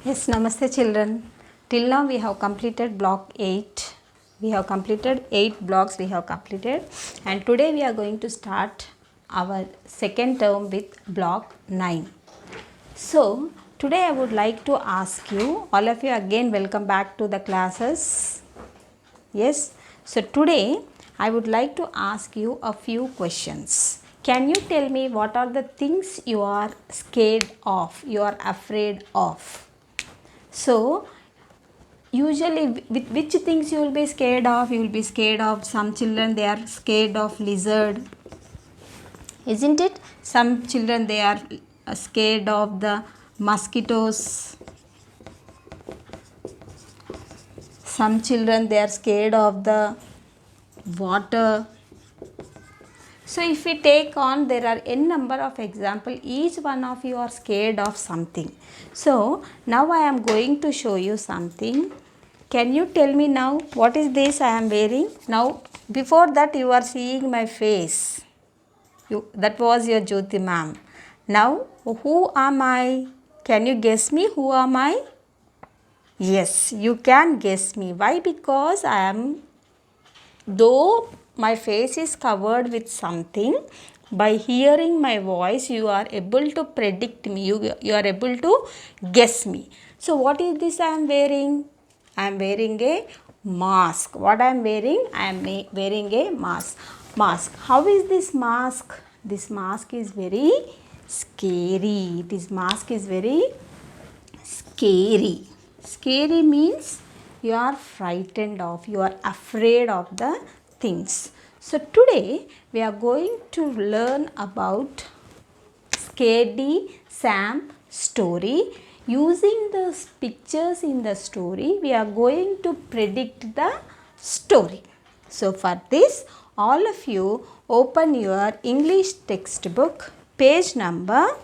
Yes, namaste children. Till now we have completed block 8. We have completed 8 blocks we have completed, and today we are going to start our second term with block 9. So, today I would like to ask you, all of you again welcome back to the classes. Yes, so today I would like to ask you a few questions. Can you tell me what are the things you are scared of, you are afraid of? So, usually with which things you will be scared of? You will be scared of, some children they are scared of lizard, isn't it? Some children they are scared of the mosquitoes. Some children they are scared of the water. So if we take on, there are n number of example, each one of you are scared of something. So now I am going to show you something. Can you tell me now what is this I am wearing? Now before that you are seeing my face. That was your Jyoti ma'am. Now who am I? Can you guess me who am I? Yes, you can guess me. Why? Because I am, though my face is covered with something, by hearing my voice you are able to predict me, you are able to guess me. So what is this I am wearing? I am wearing a mask. What I am wearing? I am wearing a mask. How is this mask? This mask is very scary. This mask is very scary. Scary means you are frightened of, you are afraid of the things. So today we are going to learn about Scaredy Sam story. Using the pictures in the story, we are going to predict the story. So for this, all of you open your English textbook, page number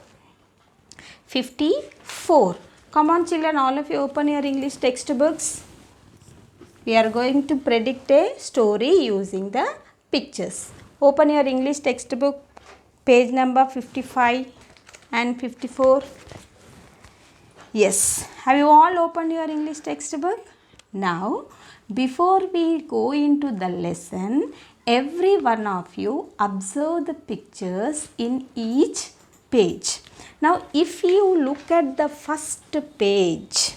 54. Come on children, all of you open your English textbooks. We are going to predict a story using the pictures. Open your English textbook, page number 55 and 54. Yes, have you all opened your English textbook? Now, before we go into the lesson, every one of you observe the pictures in each page. Now, if you look at the first page,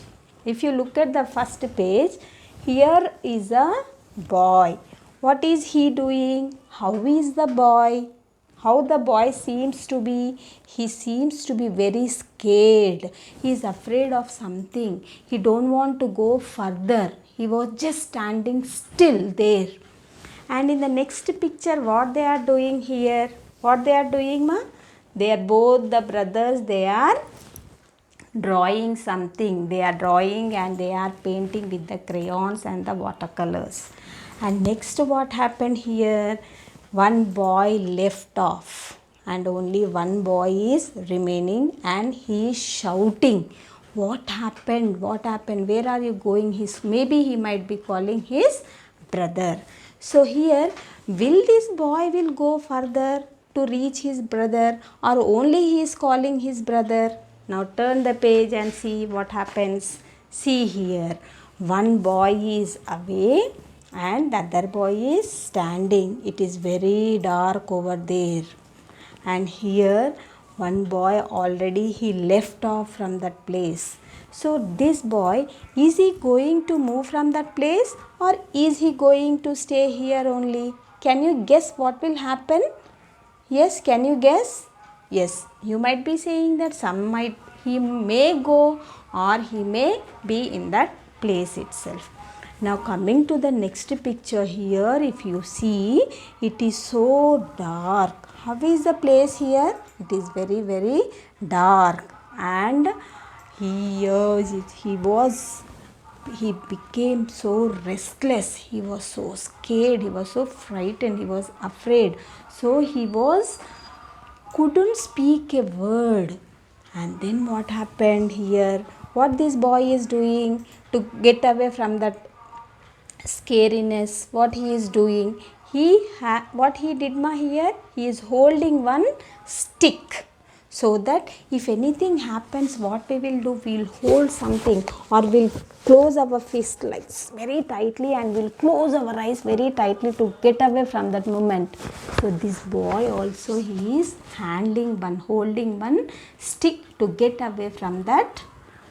here is a boy. What is he doing? How is the boy? How the boy seems to be? He seems to be very scared. He is afraid of something. He don't want to go further. He was just standing still there. And in the next picture, what they are doing here? What they are doing, ma? They are both the brothers. They are drawing something. They are drawing and they are painting with the crayons and the watercolors. And next, what happened here? One boy left off and only one boy is remaining and he is shouting. What happened? What happened? Where are you going? Maybe he might be calling his brother. So here, will this boy will go further to reach his brother, or only he is calling his brother? Now turn the page and see what happens. See here, one boy is away and the other boy is standing. It is very dark over there. And here one boy already he left off from that place. So this boy, is he going to move from that place or is he going to stay here only? Can you guess what will happen? Yes, can you guess? Yes, you might be saying that he may go or he may be in that place itself. Now coming to the next picture here, if you see, it is so dark. How is the place here? It is very, very dark. And he became so restless. He was so scared. He was so frightened. He was afraid. So he couldn't speak a word. And then what happened here? What this boy is doing to get away from that scariness? What he is doing? What he did here? He is holding one stick. so that if anything happens, what we will do, we will hold something or we'll close our fist like very tightly and we'll close our eyes very tightly to get away from that moment. So this boy also, he is holding one stick to get away from that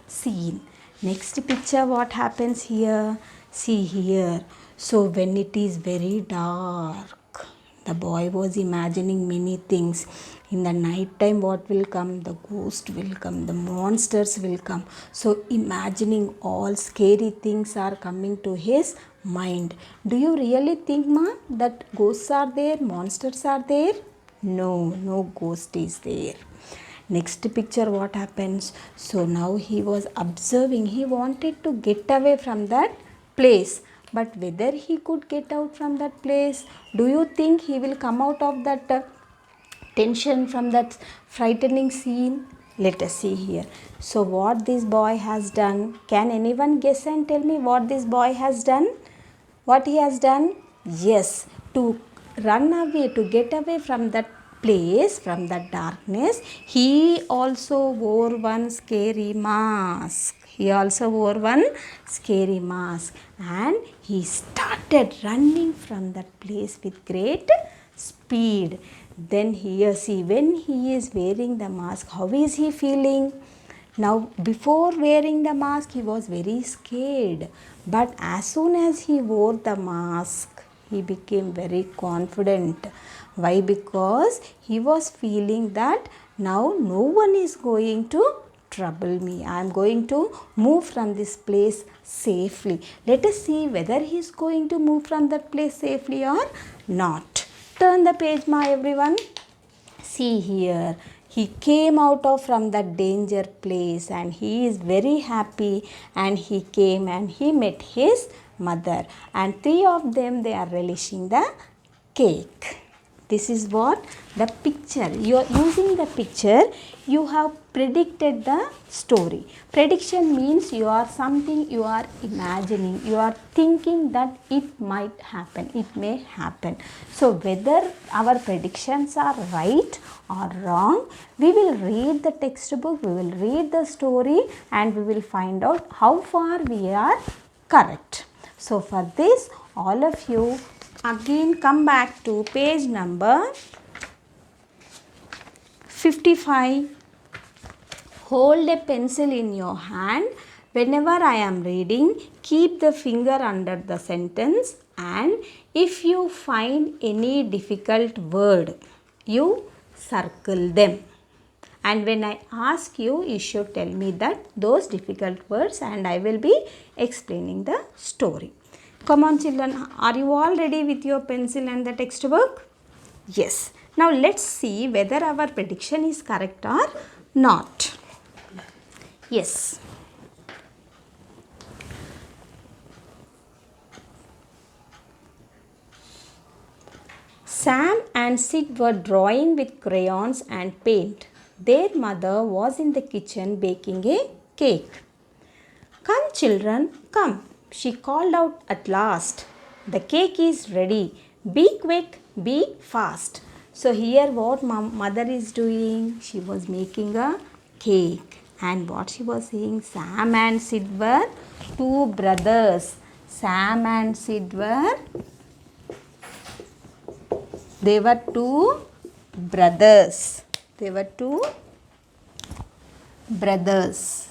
scene. Next picture, what happens here? See here. So when it is very dark, the boy was imagining many things. In the night time, what will come? The ghost will come, the monsters will come. So imagining all scary things are coming to his mind. Do you really think, ma, that ghosts are there, monsters are there? No, no ghost is there. Next picture, what happens? So now he was observing, he wanted to get away from that place, but whether he could get out from that place, do you think he will come out of that tension, from that frightening scene? Let us see here. So what this boy has done, can anyone guess and tell me what this boy has done? What he has done? Yes, to run away, to get away from that place, from that darkness, he also wore one scary mask. He also wore one scary mask and he started running from that place with great speed. Then here, see, when he is wearing the mask, how is he feeling? Now, before wearing the mask, he was very scared. But as soon as he wore the mask, he became very confident. Why? Because he was feeling that now no one is going to trouble me. I am going to move from this place safely. Let us see whether he is going to move from that place safely or not. Turn the page, ma, everyone. See here, he came out of from that danger place and he is very happy, and he came and he met his mother, and three of them, they are relishing the cake. This is what the picture, you are using the picture, you have predicted the story. Prediction means you are something you are imagining, you are thinking that it might happen, it may happen. So whether our predictions are right or wrong, we will read the textbook, we will read the story, and we will find out how far we are correct. So for this, all of you again come back to page number 55. Hold a pencil in your hand. Whenever I am reading, keep the finger under the sentence, and if you find any difficult word, you circle them. And when I ask you, you should tell me that those difficult words, and I will be explaining the story. Come on, children, are you all ready with your pencil and the textbook? Yes. Now let's see whether our prediction is correct or not. Yes. Sam and Sid were drawing with crayons and paint. Their mother was in the kitchen baking a cake. Come, children, come, she called out at last. The cake is ready. Be quick, be fast. So here what mother is doing? She was making a cake. And what she was saying? Sam and Sid were two brothers. Sam and Sid were, they were two brothers. They were two brothers.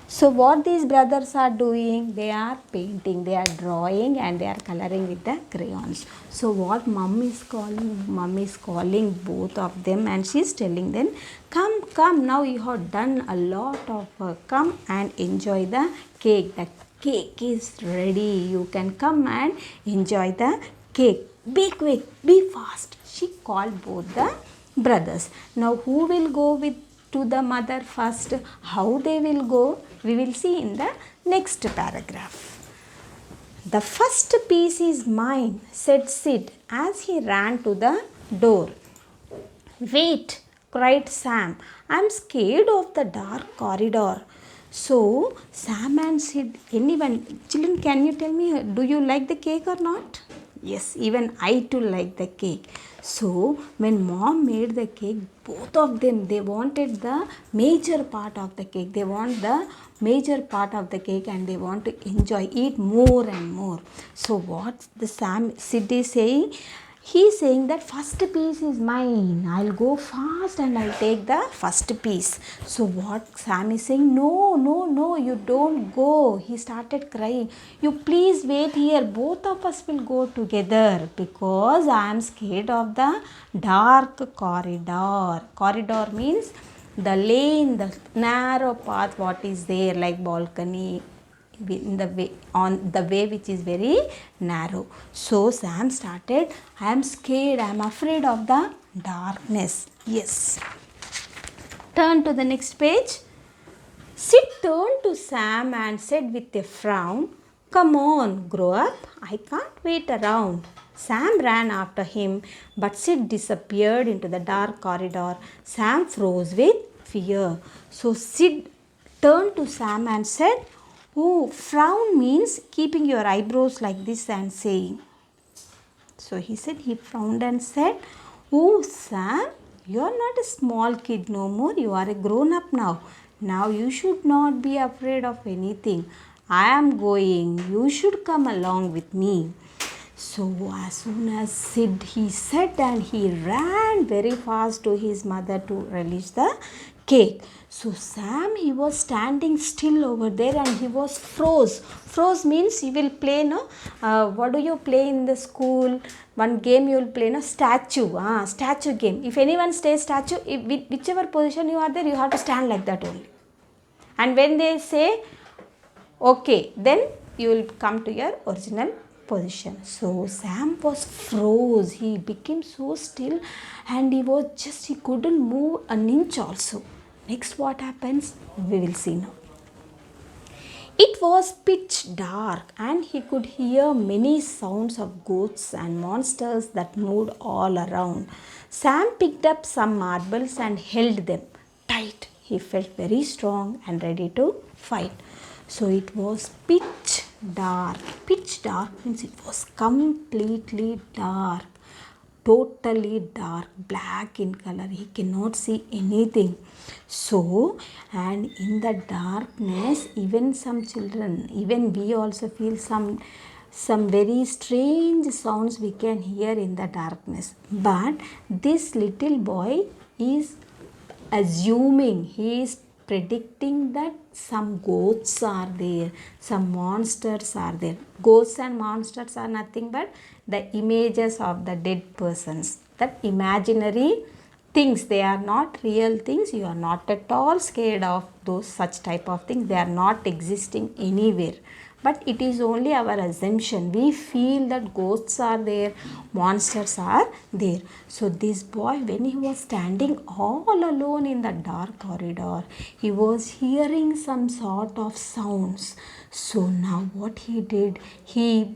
So what these brothers are doing? They are painting, they are drawing, and they are coloring with the crayons. So what mom is calling both of them, and she is telling them, come, now you have done a lot of work. Come and enjoy the cake. The cake is ready. You can come and enjoy the cake. Be quick, be fast. She called both the brothers. Now who will go with to the mother first? How they will go, we will see in the next paragraph. The first piece is mine, said Sid as he ran to the door. Wait, cried Sam. I'm scared of the dark corridor. So Sam and Sid, anyone, children, can you tell me, do you like the cake or not? Yes, even I too like the cake. So when mom made the cake, both of them, they wanted the major part of the cake. They want the major part of the cake and they want to enjoy, eat more and more. So what the Sid is saying, he's saying that first piece is mine, I'll go fast and I'll take the first piece. So what Sam is saying, no, no, no, you don't go. He started crying, you please wait here, both of us will go together, because I am scared of the dark corridor. Corridor means the lane, the narrow path what is there, like balcony, in the way, on the way which is very narrow. So Sam started, I am scared, I am afraid of the darkness. Yes, turn to the next page. Sid turned to Sam and said with a frown, come on, grow up, I can't wait around. Sam ran after him, but Sid disappeared into the dark corridor. Sam froze with fear. So Sid turned to Sam and said, oh, frown means keeping your eyebrows like this and saying. So he said, he frowned and said, oh, Sam, you are not a small kid no more. You are a grown up now. Now you should not be afraid of anything. I am going. You should come along with me. So as soon as he said, and he ran very fast to his mother to release the cake. So Sam, he was standing still over there and he was froze. Froze means you will play, no? What do you play in the school? One game you will play, no? Statue. Statue game. If anyone stays statue, whichever position you are there, you have to stand like that only. And when they say, okay, then you will come to your original position. So Sam was froze. He became so still and he couldn't move an inch also. Next what happens, we will see now. It was pitch dark and he could hear many sounds of ghosts and monsters that moved all around. Sam picked up some marbles and held them tight. He felt very strong and ready to fight. So it was pitch dark. Pitch dark means it was completely dark. Totally dark, black in color. He cannot see anything. So, and in the darkness, even some children, even we also feel some very strange sounds we can hear in the darkness. But this little boy is assuming, he is predicting that some ghosts are there, some monsters are there. Ghosts and monsters are nothing but the images of the dead persons, that imaginary things. They are not real things. You are not at all scared of those such type of things. They are not existing anywhere. But it is only our assumption. We feel that ghosts are there, monsters are there. So this boy, when he was standing all alone in the dark corridor, he was hearing some sort of sounds. So now what he did, he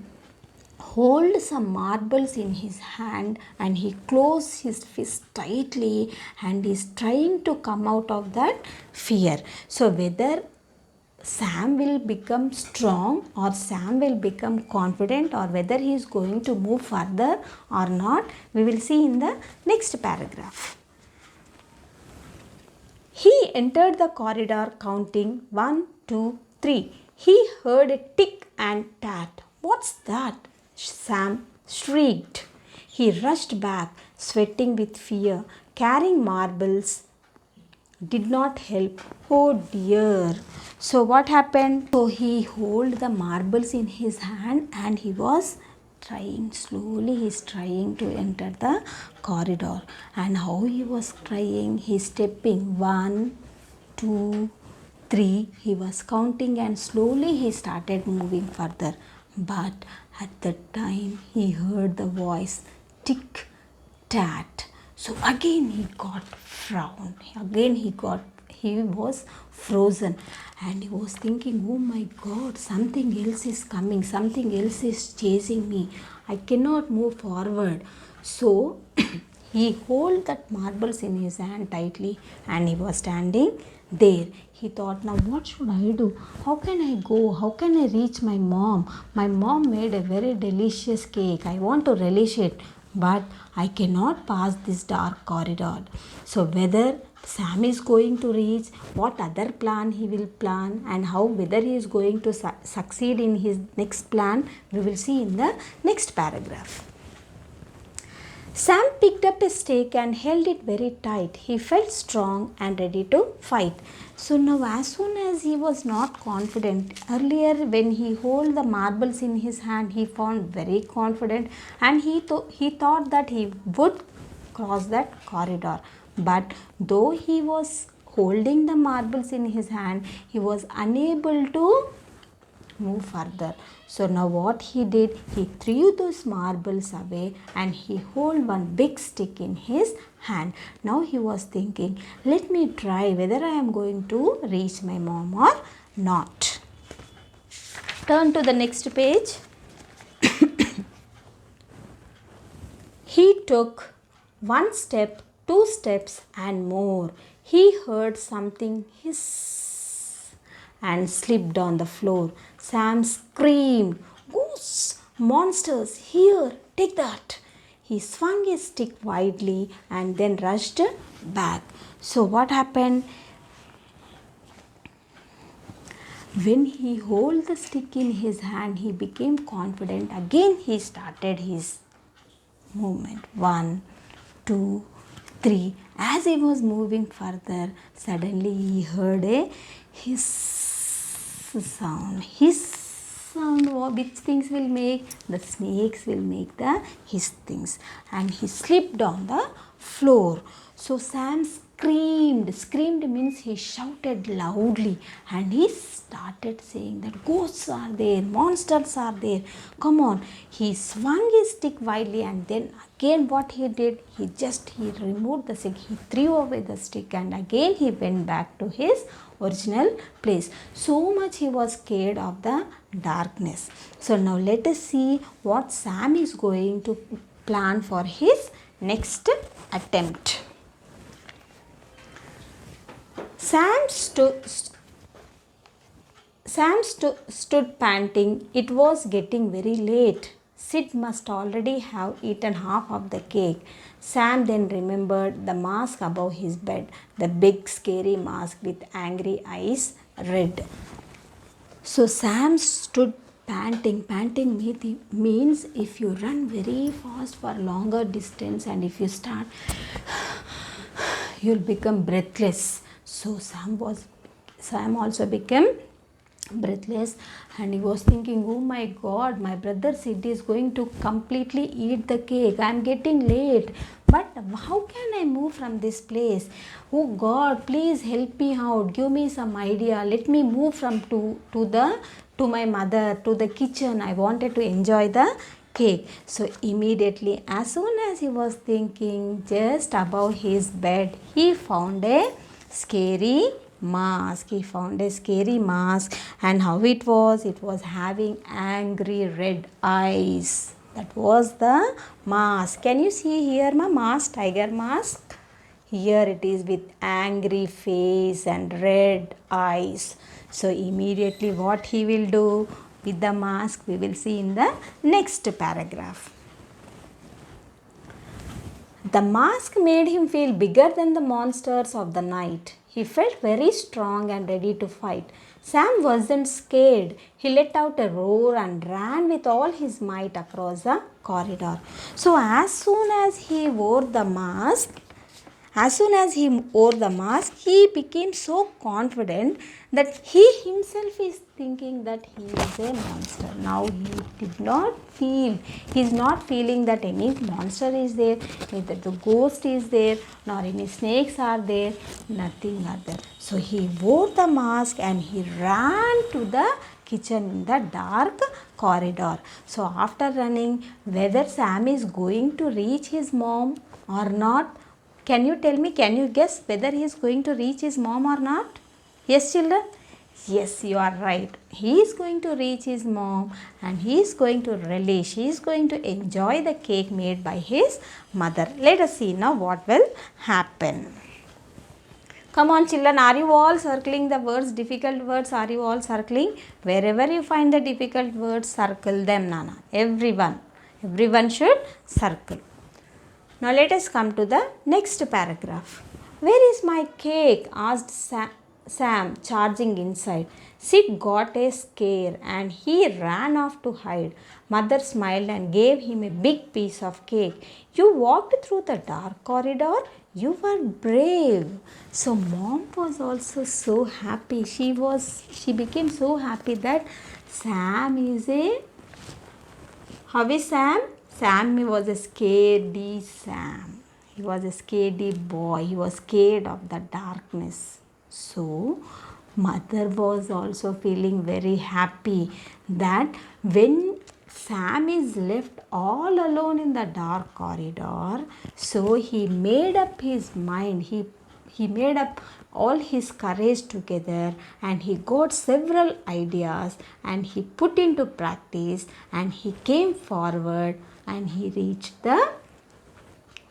hold some marbles in his hand and he closed his fist tightly and is trying to come out of that fear. So whether Sam will become strong or Sam will become confident, or whether he is going to move further or not, we will see in the next paragraph. He entered the corridor counting 1, 2, 3. He heard a tick and tat. What's that? Sam shrieked. He rushed back, sweating with fear. Carrying marbles did not help. Oh dear. So what happened? So he held the marbles in his hand and he was trying, slowly he is trying to enter the corridor. And how he was trying, he is stepping 1, 2, 3. He was counting and slowly he started moving further. But at that time he heard the voice tick tat. So again he got frowned. Again he was frozen and he was thinking, oh my God, something else is coming, something else is chasing me. I cannot move forward. So He held that marbles in his hand tightly and he was standing there. He thought, now what should I do? How can I go? How can I reach my mom? My mom made a very delicious cake. I want to relish it, but I cannot pass this dark corridor. So whether Sam is going to reach, what other plan he will plan, and how whether he is going to succeed in his next plan, we will see in the next paragraph. Sam picked up a stick and held it very tight. He felt strong and ready to fight. So now as soon as he was not confident, earlier when he held the marbles in his hand, he found very confident and he thought that he would cross that corridor. But though he was holding the marbles in his hand, he was unable to move further. So now what he did, he threw those marbles away and he held one big stick in his hand. Now he was thinking, let me try whether I am going to reach my mom or not. Turn to the next page. He took one step, two steps and more. He heard something hiss and slipped on the floor. Sam screamed, "Ghosts! Monsters! Here! Take that!" He swung his stick widely and then rushed back. So what happened? When he held the stick in his hand, he became confident. Again he started his movement. 1, 2, 3. As he was moving further, suddenly he heard a hiss sound. Hiss sound, which things will make? The snakes will make the hiss things. And he slipped on the floor. So Sam screamed. Screamed means he shouted loudly and he started saying that ghosts are there, monsters are there. Come on. He swung his stick widely and then again what he did, he removed the stick. He threw away the stick and again he went back to his original place. So much he was scared of the darkness. So now let us see what Sam is going to plan for his next attempt. Sam stood panting. It was getting very late. Sid must already have eaten half of the cake. Sam then remembered the mask above his bed, the big scary mask with angry eyes, red. So Sam stood panting. Panting means if you run very fast for longer distance and if you start, you'll become breathless. So Sam also became breathless and he was thinking, oh my god, my brother Sid is going to completely eat the cake. I am getting late. But how can I move from this place? Oh God, please help me out. Give me some idea. Let me move from to my mother, to the kitchen. I wanted to enjoy the cake. So immediately, as soon as he was thinking, just above his bed, he found a scary mask. He found a scary mask, and how it was having angry red eyes. That was the mask. Can you see here my mask, tiger mask? Here it is with angry face and red eyes. So immediately what he will do with the mask, we will see in the next paragraph. The mask made him feel bigger than the monsters of the night. He felt very strong and ready to fight. Sam wasn't scared. He let out a roar and ran with all his might across the corridor. So as soon as he wore the mask, he became so confident that he himself is thinking that he is a monster. Now he is not feeling that any monster is there, neither the ghost is there, nor any snakes are there, nothing are there. So he wore the mask and he ran to the kitchen in the dark corridor. So after running, whether Sam is going to reach his mom or not, can you tell me, can you guess whether he is going to reach his mom or not? Yes, children? Yes, you are right. He is going to reach his mom and he is going to relish, he is going to enjoy the cake made by his mother. Let us see now what will happen. Come on children, are you all circling the words, difficult words, are you all circling? Wherever you find the difficult words, circle them, Nana. Everyone should circle. Now let us come to the next paragraph. Where is my cake? Asked Sam, charging inside. Sid got a scare and he ran off to hide. Mother smiled and gave him a big piece of cake. You walked through the dark corridor. You were brave. So mom was also so happy. She became so happy that Sam is a how is Sam? Sam was a scaredy Sam. He was a scaredy boy. He was scared of the darkness. So, mother was also feeling very happy that when Sam is left all alone in the dark corridor, so he made up his mind. He made up all his courage together and he got several ideas and he put into practice and he came forward and he reached the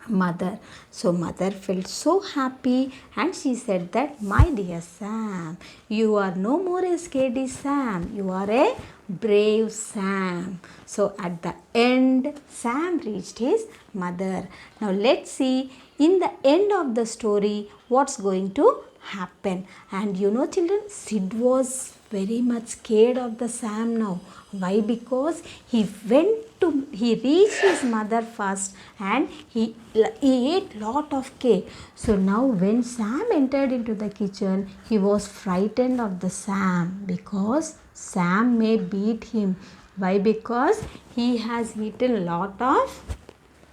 mother. So mother felt so happy and she said that, my dear Sam, you are no more a scaredy Sam, you are a brave Sam. So at the end Sam reached his mother. Now let's see in the end of the story what's going to happen. And you know children, Sid was very much scared of the Sam now. Why? Because he reached his mother first and he ate lot of cake. So now when Sam entered into the kitchen, he was frightened of the Sam because Sam may beat him. Why? Because he has eaten lot of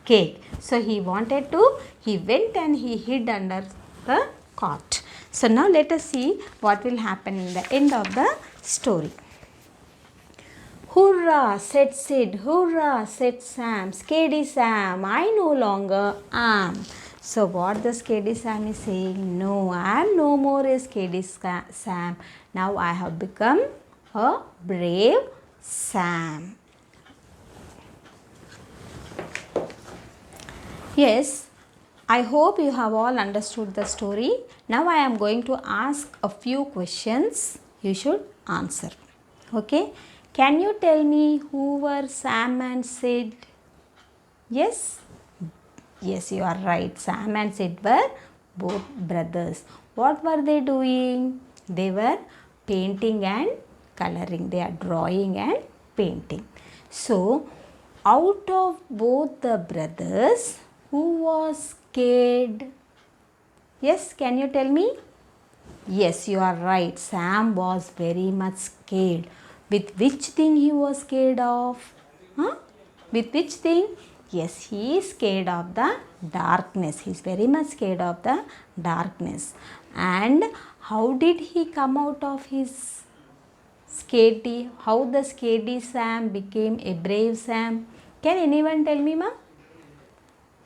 cake. So he went and he hid under the cot. So now let us see what will happen in the end of the story. Hurrah, said Sid. Hurrah, said Sam. Scaredy Sam, I no longer am. So what the scaredy Sam is saying? No, I am no more a scaredy Sam. Now I have become a brave Sam. Yes, I hope you have all understood the story. Now I am going to ask a few questions. You should answer. Okay? Can you tell me who were Sam and Sid? Yes? Yes, you are right. Sam and Sid were both brothers. What were they doing? They were painting and coloring. They are drawing and painting. So, out of both the brothers, who was scared? Yes, can you tell me? Yes, you are right. Sam was very much scared. With which thing he was scared of? Huh? With which thing? Yes, he is scared of the darkness. He is very much scared of the darkness. And how did he come out of his scaredy? How the scaredy Sam became a brave Sam? Can anyone tell me, ma?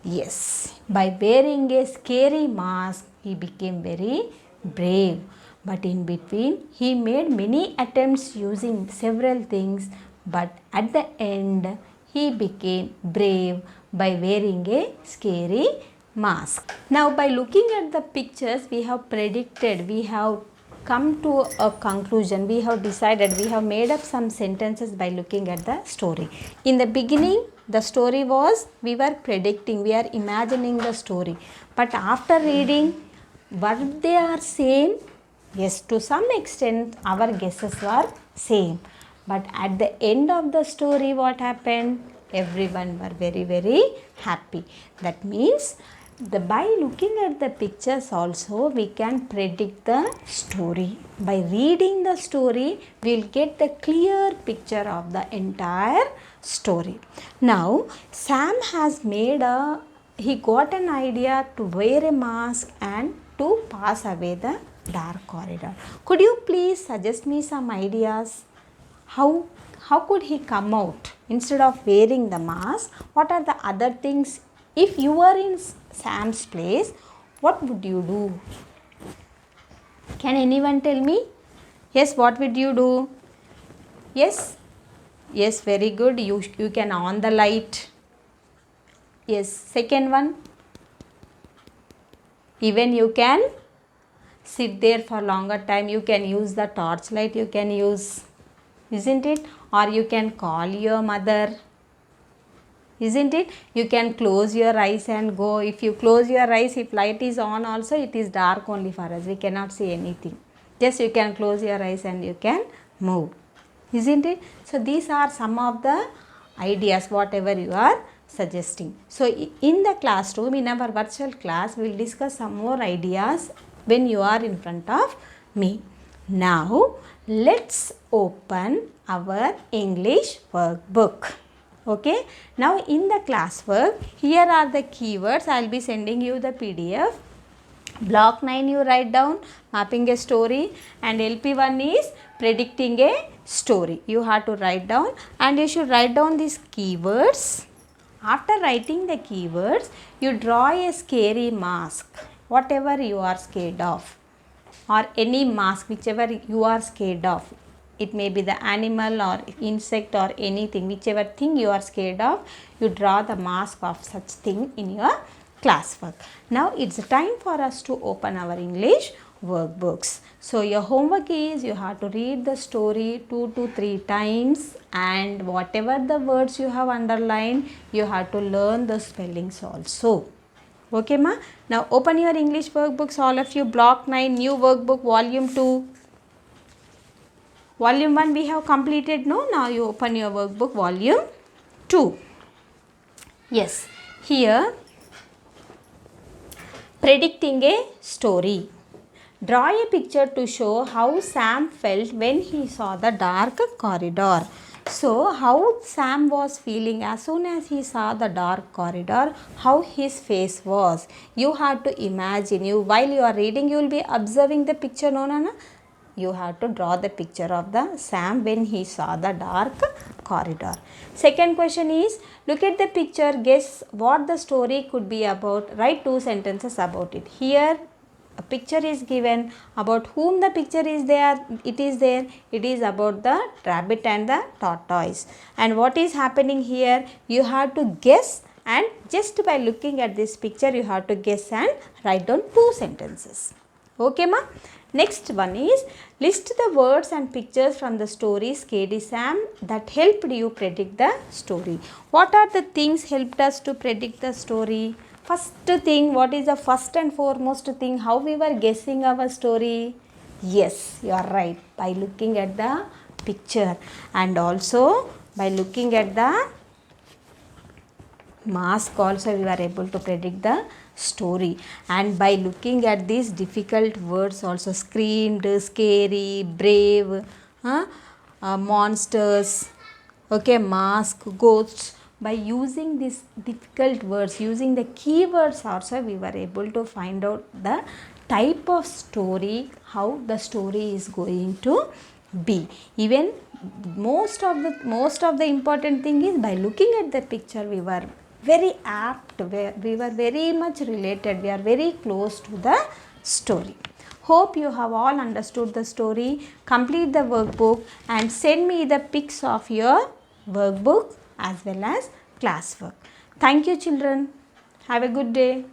Yes, by wearing a scary mask, he became very brave. But in between, he made many attempts using several things. But at the end, he became brave by wearing a scary mask. Now, by looking at the pictures, we have predicted, we have come to a conclusion, we have decided, we have made up some sentences by looking at the story. In the beginning, the story was, we were predicting, we are imagining the story. But after reading, what they are same? Yes, to some extent, our guesses were same. But at the end of the story, what happened? Everyone were very, very happy. That means, by looking at the pictures also, we can predict the story. By reading the story, we will get the clear picture of the entire story. Now, Sam has he got an idea to wear a mask and to pass away the dark corridor. Could you please suggest me some ideas? How could he come out instead of wearing the mask? What are the other things? If you were in Sam's place, what would you do? Can anyone tell me? Yes, what would you do? Yes, yes, very good. You can on the light. Yes, second one, even you can sit there for longer time. You can use the torchlight, you can use, isn't it? Or you can call your mother, isn't it? You can close your eyes and go. If you close your eyes, if light is on also, it is dark only for us, we cannot see anything. Just you can close your eyes and you can move, isn't it? So these are some of the ideas whatever you are suggesting. So in the classroom, in our virtual class, we will discuss some more ideas when you are in front of me. Now let's open our English workbook. Okay, now in the classwork, here are the keywords. I will be sending you the PDF. Block 9 you write down mapping a story, and LP1 is predicting a story. You have to write down, and you should write down these keywords. After writing the keywords, you draw a scary mask, whatever you are scared of, or any mask whichever you are scared of. It may be the animal or insect or anything, whichever thing you are scared of, you draw the mask of such thing in your classwork. Now it's time for us to open our English workbooks. So your homework is you have to read the story 2 to 3 times, and whatever the words you have underlined, you have to learn the spellings also. Okay ma? Now open your English workbooks, all of you. Block 9 new workbook volume 2. Volume 1 we have completed, no? Now you open your workbook volume 2. Yes, here predicting a story. Draw a picture to show how Sam felt when he saw the dark corridor. So how Sam was feeling as soon as he saw the dark corridor, how his face was. You have to imagine, while you are reading, you will be observing the picture, no? You have to draw the picture of the Sam when he saw the dark corridor. Second question is, look at the picture, guess what the story could be about. Write 2 sentences about it. Here a picture is given, about whom the picture is there. It is about the rabbit and the tortoise. And what is happening here, you have to guess, and just by looking at this picture you have to guess and write down 2 sentences. Okay ma? Next one is, list the words and pictures from the story Scaredy Sam that helped you predict the story. What are the things helped us to predict the story? First thing, what is the first and foremost thing, how we were guessing our story? Yes, you are right, by looking at the picture, and also by looking at the mask also we were able to predict the story, and by looking at these difficult words also, screamed, scary, brave, monsters, okay, mask, ghosts. By using these difficult words, using the keywords also, we were able to find out the type of story, how the story is going to be. Even most of the important thing is, by looking at the picture we were very apt, we were very much related, we are very close to the story. Hope you have all understood the story. Complete the workbook and send me the pics of your workbook as well as classwork. Thank you children. Have a good day.